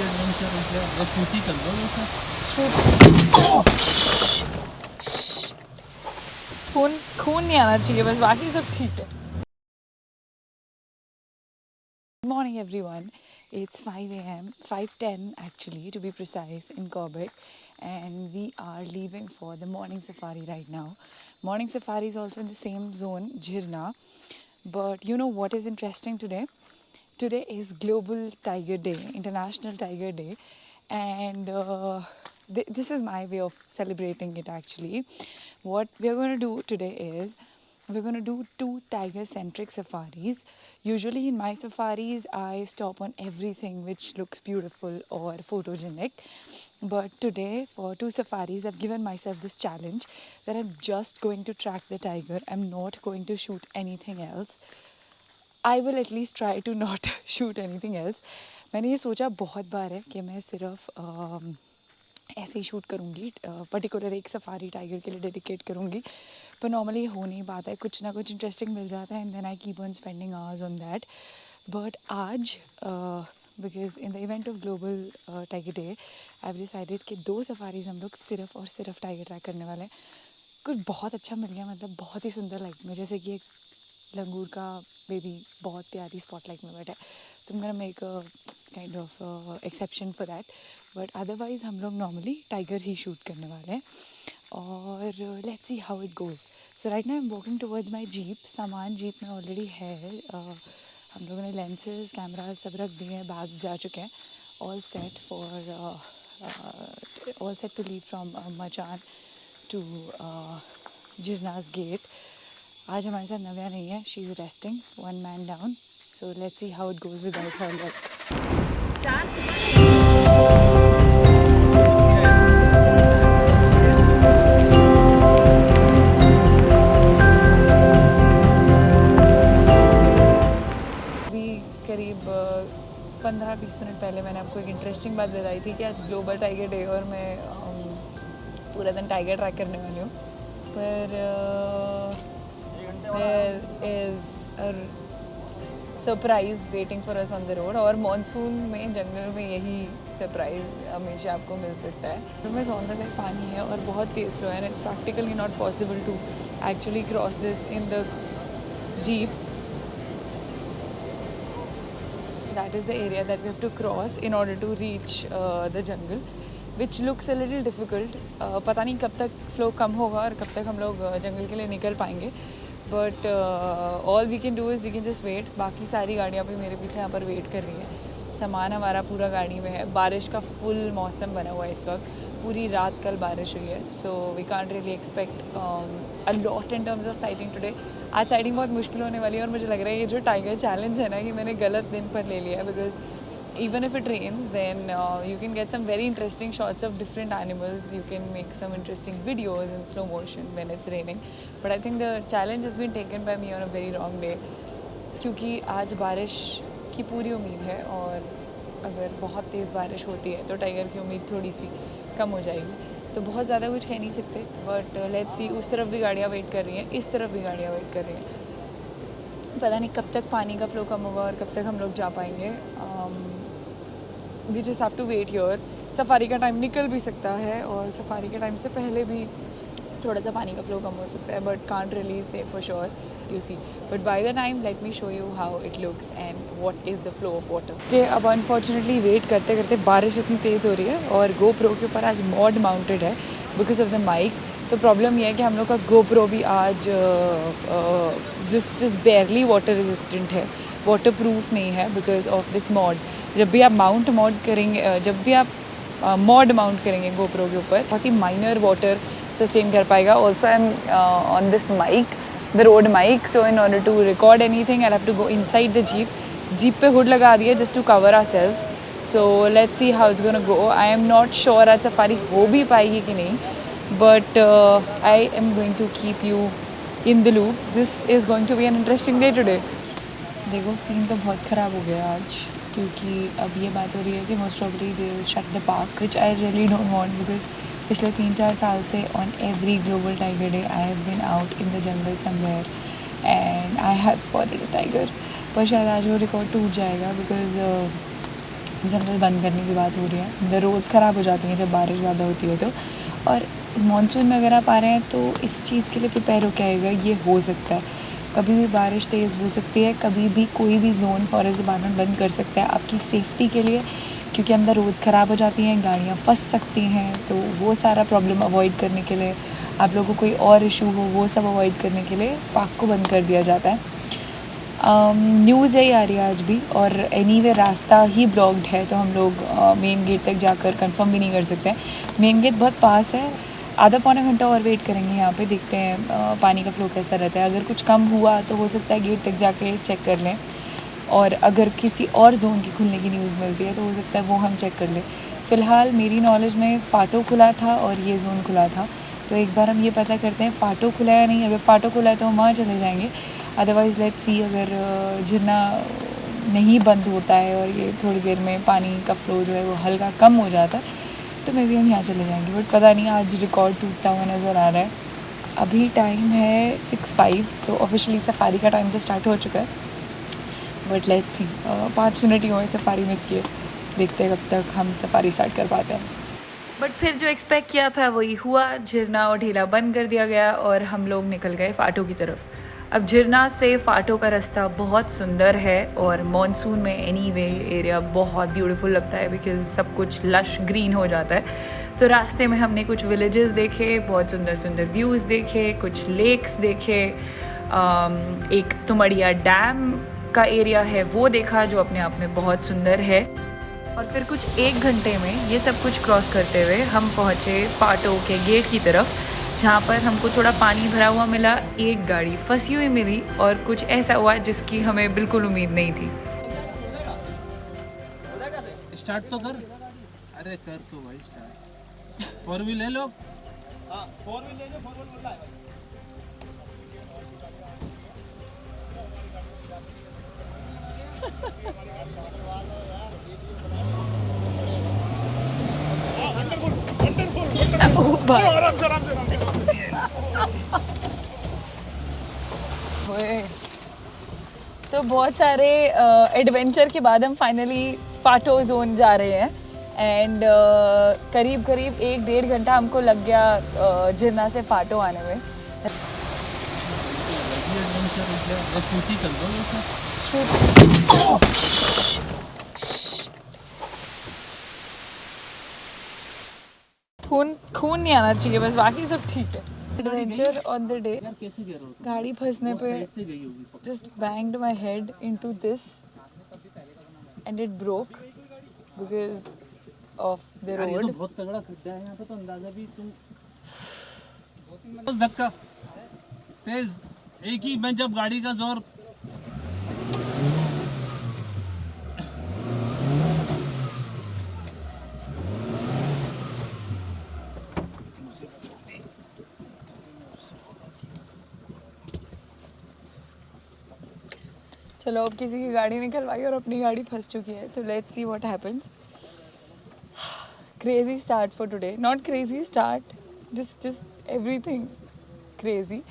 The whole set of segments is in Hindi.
एडवेंचर हो गया या शूट ही कर लो वैसे। खून खून नहीं आना चाहिए बस, बाकी सब ठीक है। Good morning everyone. It's 5 a.m. 5:10 actually to be precise in Corbett, and we are leaving for the morning safari right now. Morning safari is also in the same zone, Jirna. But you know what is interesting today? Today is Global Tiger Day, International Tiger Day, and this is my way of celebrating it actually. What we are going to do today is we're going to do 2 tiger-centric safaris. Usually in my safaris, I stop on everything which looks beautiful or photogenic. But today, for 2 safaris, I've given myself this challenge that I'm just going to track the tiger. I'm not going to shoot anything else. I will at least try to not shoot anything else. मैंने ये सोचा बहुत बार है कि मैं सिर्फ ऐसे ही शूट करूँगी, पर्टिकुलर एक सफारी टाइगर के लिए डेडिकेट करूँगी, पर नॉर्मली हो नहीं पाता है. कुछ ना कुछ इंटरेस्टिंग मिल जाता है and then I keep on spending hours on that. But आज because in the event of global tiger day I have decided कि 2 सफारीज़ हम लोग सिर्फ और सिर्फ टाइगर ट्रैक करने वाले हैं. कुछ बहुत अच्छा मिल गया, मतलब बहुत ही सुंदर लाइट में, जैसे कि एक लंगूर का बेबी बहुत प्यारी स्पॉटलाइट में बैठा है, तो I'm gonna make a kind of exception for that. But otherwise हम लोग नॉर्मली टाइगर ही शूट करने वाले हैं और let's see how it goes. So right now I am walking towards my jeep. सामान जीप में ऑलरेडी है. हम लोगों ने लेंसेज कैमरा सब रख दिए हैं, बैग जा चुके हैं. All set for all set to leave from Machan to Jhirna gate. आज हमारे साथ नव्या नहीं है, she is resting, 1 man down. So let's see how it goes without her. करीब 15-20 मिनट पहले मैंने आपको एक इंटरेस्टिंग बात बताई थी कि आज ग्लोबल टाइगर डे और मैं पूरा दिन टाइगर ट्रैक करने वाली हूँ. पर there is a surprise waiting for us on the road. और मॉनसून में जंगल में यही सरप्राइज़ हमेशा आपको मिल सकता है. तो मैं सौंदर्य में पानी है और बहुत तेज़ फ्लो है and it's practically not possible to actually cross this in the jeep. That is the area that we have to cross in order to reach the jungle, which looks a little difficult. पता नहीं कब तक फ्लो कम होगा और कब तक हम लोग जंगल के लिए निकल पाएंगे. But all we can do is we can just wait. बाकी सारी गाड़ियाँ भी मेरे पीछे यहाँ पर वेट कर रही हैं. सामान हमारा पूरा गाड़ी में है. बारिश का फुल मौसम बना हुआ है इस वक्त. पूरी रात कल बारिश हुई है, so we can't really expect a lot in terms of sighting today. आज साइटिंग बहुत मुश्किल होने वाली है और मुझे लग रहा है ये जो टाइगर चैलेंज है ना, ये मैंने गलत दिन पर ले लिया है. Because even if it rains, then you can get some very interesting shots of different animals. You can make some interesting videos in slow motion when it's raining. But I think the challenge has been taken by me on a very wrong day, क्योंकि आज बारिश की पूरी उम्मीद है और अगर बहुत तेज़ बारिश होती है तो टाइगर की उम्मीद थोड़ी सी कम हो जाएगी. तो बहुत ज़्यादा कुछ कह नहीं सकते. But let's see. उस तरफ भी गाड़ियाँ वेट कर रही हैं, इस तरफ भी गाड़ियाँ वेट कर रही हैं. पता नहीं कब तक पानी का फ्लो कम होगा और कब तक हम लोग जा पाएंगे. We just have to wait here. Safari का टाइम निकल भी सकता है और सफारी के टाइम से पहले भी थोड़ा सा पानी का फ्लो कम हो सकता है, but can't really say for sure, you see. But by the time let me show you how it looks and what is the flow of water. अब अनफॉर्चुनेटली वेट करते करते बारिश इतनी तेज़ हो रही है और GoPro के ऊपर आज मॉड माउंटेड है बिकॉज ऑफ द माइक. तो प्रॉब्लम यह है कि हम लोग का GoPro भी आज जस्ट बेयरली वाटर रेजिस्टेंट है, वाटर प्रूफ नहीं है बिकॉज ऑफ दिस मॉड. जब भी आप मॉड करेंगे, जब भी आप मॉड माउंट करेंगे GoPro के ऊपर, बहुत ही माइनर वाटर सस्टेन कर पाएगा. Also I am on this mic, the road mic, so in order to record anything I have to go inside the jeep. Jeep पे हुड लगा दिया just to cover ourselves. So let's see how it's gonna go. I am not sure आज सफारी हो भी पाएगी कि नहीं, but I am going to keep you in the loop. This is going to be an interesting day today. देखो सीन तो बहुत ख़राब हो गया आज, क्योंकि अब ये बात हो रही है कि most probably they will shut the park, which I really don't want. Because पिछले 3-4 साल से on every global tiger day I have been out in the jungle somewhere and I have spotted a tiger. पर शायद आज वो रिकॉर्ड टूट जाएगा बिकॉज जंगल बंद करने की बात हो रही है। द रोड्स ख़राब हो जाती हैं जब बारिश ज़्यादा होती है तो। और मानसून में अगर आप आ रहे हैं तो इस चीज़ के लिए प्रिपेयर होकर आएगा, ये हो सकता है कभी भी बारिश तेज़ हो सकती है, कभी भी कोई भी जोन फॉरेस्ट डिपार्टमेंट बंद कर सकता है आपकी सेफ्टी के लिए, क्योंकि अंदर रोड्स ख़राब हो जाती हैं, गाड़ियाँ फंस सकती हैं। तो वो सारा प्रॉब्लम अवॉइड करने के लिए, आप लोगों को कोई और इशू हो वो सब अवॉइड करने के लिए पार्क को बंद कर दिया जाता है। न्यूज़ यही आ रही है आज भी, और एनीवे रास्ता ही ब्लॉक्ड है, तो हम लोग मेन गेट तक जाकर कंफर्म भी नहीं कर सकते हैं। मेन गेट बहुत पास है, आधा पौना घंटा और वेट करेंगे यहाँ पे, देखते हैं पानी का फ्लो कैसा रहता है। अगर कुछ कम हुआ तो हो सकता है गेट तक जाके चेक कर लें, और अगर किसी और जोन की खुलने की न्यूज़ मिलती है तो हो सकता है वो हम चेक कर लें। फ़िलहाल मेरी नॉलेज में फ़ाटो खुला था और ये जोन खुला था, तो एक बार हम ये पता करते हैं फ़ाटो खुला है या नहीं। अगर फ़ाटो खुला है तो हम वहाँ चले जाएंगे, अदरवाइज़ लेट्स सी अगर झरना नहीं बंद होता है और ये थोड़ी देर में पानी का फ़्लो जो है वो हल्का कम हो जाता है तो मे बी हम यहाँ चले जाएंगे। बट पता नहीं, आज रिकॉर्ड टूटता हुआ नज़र आ रहा है। अभी टाइम है 6:05, तो ऑफिशियली सफारी का टाइम तो स्टार्ट हो चुका है, बट लेट्स सी 5 मिनट ही हुए सफारी मिस किए, देखते हैं कब तक हम सफारी स्टार्ट कर पाते हैं। बट फिर जो एक्सपेक्ट किया था वही हुआ, झरना और ढीला बंद कर दिया गया और हम लोग निकल गए फ़ाटो की तरफ। अब झरना से फ़ाटो का रास्ता बहुत सुंदर है, और मॉनसून में एनीवे एरिया बहुत ब्यूटीफुल लगता है बिकॉज सब कुछ लश ग्रीन हो जाता है। तो रास्ते में हमने कुछ विलेजेस देखे, बहुत सुंदर सुंदर व्यूज़ देखे, कुछ लेक्स देखे, एक तुमड़िया डैम का एरिया है वो देखा जो अपने आप में बहुत सुंदर है। और फिर कुछ 1 घंटे में ये सब कुछ क्रॉस करते हुए हम पहुँचे फ़ाटो के गेट की तरफ, जहाँ पर हमको थोड़ा पानी भरा हुआ मिला, एक गाड़ी फंसी हुई मिली, और कुछ ऐसा हुआ जिसकी हमें बिल्कुल उम्मीद नहीं थी। स्टार्ट तो कर, अरे कर तो भाई स्टार्ट। 4 व्हील ले लो, हाँ 4 व्हील ले लो, 4 व्हील बोल रहा है। तो बहुत सारे एडवेंचर के बाद हम फाइनली फ़ाटो जोन जा रहे हैं, एंड करीब करीब 1-1.5 घंटा हमको लग गया झरना से फ़ाटो आने में। खून नहीं आना चाहिए बस, बाकी सब ठीक है। एडवेंचर ऑन द डे, गाड़ी फंसने पे just banged my head into this and it broke because of the road. बहुत तगड़ा खड्डा है यहाँ पे, तो अंदाजा भी तुम बस धक्का तेज, एक ही मैं जब गाड़ी का जोर चलो अब किसी की गाड़ी निकलवाई और अपनी गाड़ी फंस चुकी है, तो let's see what happens. Crazy start for today, not crazy start, just everything crazy.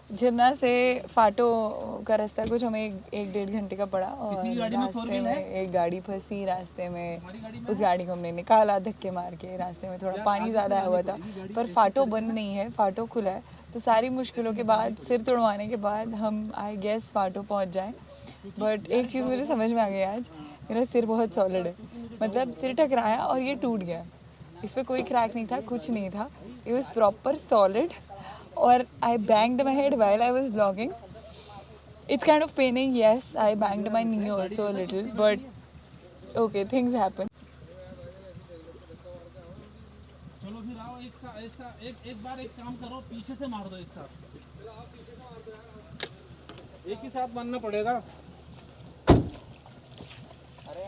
झरना से फ़ाटो का रास्ता कुछ हमें 1-1.5 घंटे का पड़ा, और रास्ते में एक गाड़ी फंसी, रास्ते में उस गाड़ी को हमने निकाला धक्के मार के। रास्ते में थोड़ा पानी ज़्यादा आया हुआ था, पर फ़ाटो बंद नहीं है, फ़ाटो खुला है। तो सारी मुश्किलों के बाद, सिर तुड़वाने के बाद हम आई गेस फ़ाटो पहुंच जाएं। बट एक चीज़ मुझे समझ में आ गई आज, मेरा सिर बहुत सॉलिड है, मतलब सिर टकराया और ये टूट गया, इस पर कोई क्रैक नहीं था, कुछ नहीं था, इट वॉज प्रॉपर सॉलिड। और I banged my head while I was vlogging. It's kind of paining, yes. I banged my knee also a little, but okay, things happen. चलो फिर आओ, एक बार एक काम करो, पीछे से मार दो एक साथ, एक ही साथ मारना पड़ेगा।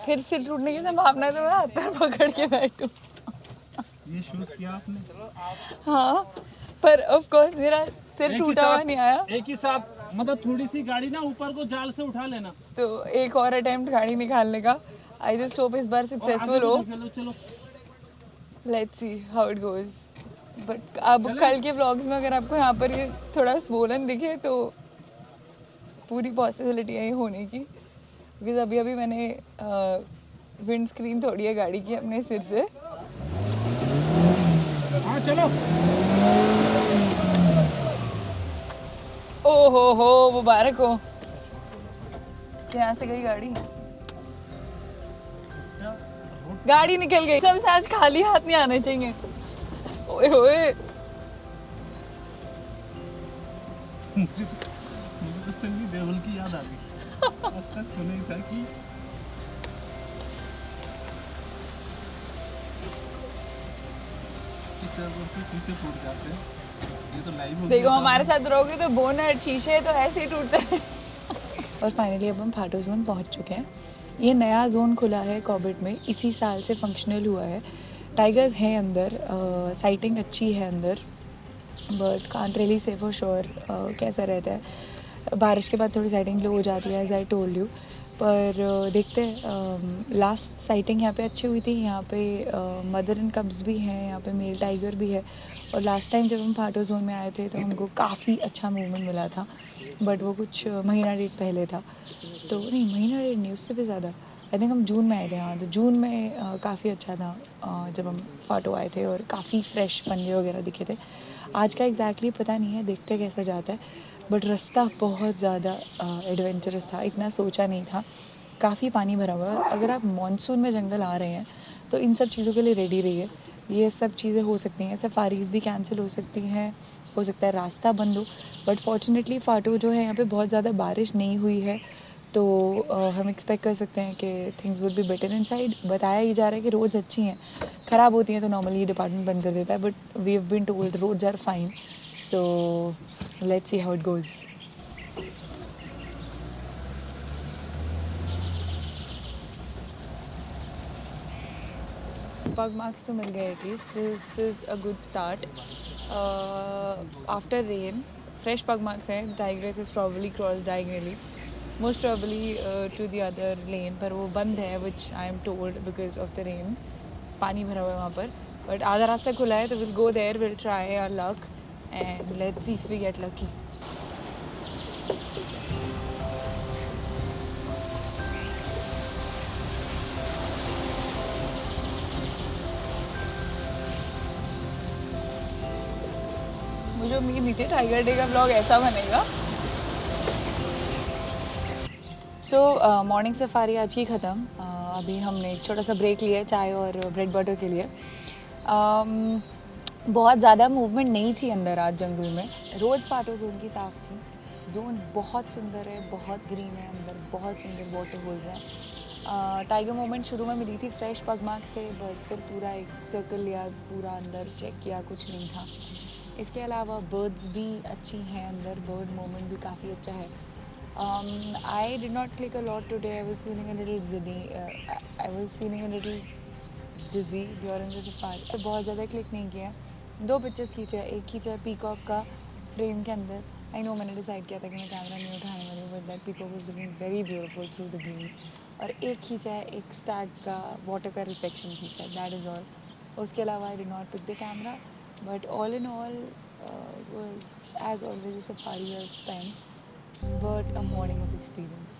फिर सिर टूटने की संभावना है तो मैं हाथ पैर पकड़ के बैठूं। ये शूट किया आपने? हाँ, पर ऑफ कोर्स मेरा सिर टूटा हुआ नहीं आया। एक ही साथ, मतलब थोड़ी सी गाड़ी ना ऊपर को जाल से उठा लेना। तो एक और अटेम्प्ट गाड़ी निकालने का, आई जस्ट होप इस बार सक्सेसफुल हो। Let's see how it goes. But अब कल के व्लॉग्स में अगर आपको यहाँ पर ये थोड़ा स्वोलन दिखे तो पूरी पॉसिबिलिटी है ये होने की, बिकॉज अभी अभी मैंने विंड स्क्रीन तोड़ी है गाड़ी की अपने सिर से। हाँ चलो। ओ हो मुबारक हो। यहाँ से गई गाड़ी, गाड़ी निकल गई। सबसे आज खाली हाथ नहीं आने चाहिए। ओए होए मुझे तो सन्नी देओल की याद आ गई। आज तक सुना ही था कि शीशे फूट जाते हैं। ये तो लाइव हो देखो गया हमारे साथ रहोगे तो बोनट शीशे तो ऐसे ही टूटते हैं। और फाइनली अब हम फाटो जोन पहुंच चुके हैं। ये नया जोन खुला है कॉर्बेट में, इसी साल से फंक्शनल हुआ है। टाइगर्स हैं अंदर, साइटिंग अच्छी है अंदर, but can't really say for sure कैसा रहता है। बारिश के बाद थोड़ी साइटिंग लो हो जाती है, एज आई टोल्ड यू। पर देखते हैं। लास्ट साइटिंग यहाँ पे अच्छी हुई थी। यहाँ पे मदर एंड कब्स भी हैं, यहाँ पे मेल टाइगर भी है। और लास्ट टाइम जब हम फाटो जोन में आए थे तो हमको काफ़ी अच्छा मूवमेंट मिला था, बट वो कुछ महीना डेढ़ पहले था। तो नहीं, महीना डेढ़ नहीं, उससे भी ज़्यादा। आई थिंक हम जून में आए थे। हाँ, तो जून में काफ़ी अच्छा था जब हम फाटो आए थे, और काफ़ी फ्रेश पंजे वगैरह दिखे थे। आज का एग्जैक्टली पता नहीं है, देखते कैसा जाता है। बट रास्ता बहुत ज़्यादा एडवेंचरस था, इतना सोचा नहीं था। काफ़ी पानी भरा हुआ है, और अगर आप मानसून में जंगल आ रहे हैं तो इन सब चीज़ों के लिए रेडी रहिए। ये सब चीज़ें हो सकती हैं, सफारीज़ भी कैंसिल हो सकती हैं, हो सकता है रास्ता बंद हो। बट फॉर्चुनेटली फाटो जो है यहाँ पे बहुत ज़्यादा बारिश नहीं हुई है, तो हम एक्सपेक्ट कर सकते हैं कि things would be better inside. बताया ही जा रहा है कि रोड्स अच्छी हैं, ख़राब होती हैं तो नॉर्मली ये डिपार्टमेंट बंद कर देता है, but we have been told roads are fine. So let's see how it goes. Pug marks तो मिल गए at least, this is a good start. After rain fresh pug marks हैं। Tigress is probably cross diagonally, most probably to the other lane, पर वो बंद है, which I am told because of the rain. पानी भरा हुआ है वहाँ पर, बट आधा रास्ता खुला है, तो will go there, will try our luck and let's see if we get lucky. मुझे उम्मीद नहीं थी टाइगर डे का व्लॉग ऐसा बनेगा। सो मॉर्निंग सफारी आज की ख़त्म। अभी हमने एक छोटा सा ब्रेक लिया है चाय और ब्रेड बटर के लिए। बहुत ज़्यादा मूवमेंट नहीं थी अंदर आज जंगल में। रोज़ फाटो जोन की साफ़ थी। जोन बहुत सुंदर है, बहुत ग्रीन है, अंदर बहुत सुंदर वाटर होल्स हैं। टाइगर मोमेंट शुरू में मिली थी, फ्रेश पग मार्क्स थे, बट फिर पूरा एक सर्कल लिया, पूरा अंदर चेक किया, कुछ नहीं था। इसके अलावा बर्ड्स भी अच्छी हैं अंदर, बर्ड मोमेंट भी काफ़ी अच्छा है। I did not click a lot today. I was feeling a little dizzy. I was feeling a little dizzy during the safari. बहुत ज़्यादा क्लिक नहीं किया। 2 पिक्चर्स खींचे, एक खींचा है पीकॉक का फ्रेम के अंदर। आई नो मैंने डिसाइड किया था कि मैं कैमरा नहीं उठाने वाली हूँ, but that peacock was looking very beautiful through the green. और एक खींचा है एक स्टैग का वाटर का रिफ्लेक्शन खींचा है, दैट इज़ ऑल। उसके अलावा I did not pick the camera, but all in all was as always a safari well spent, but a morning of experience.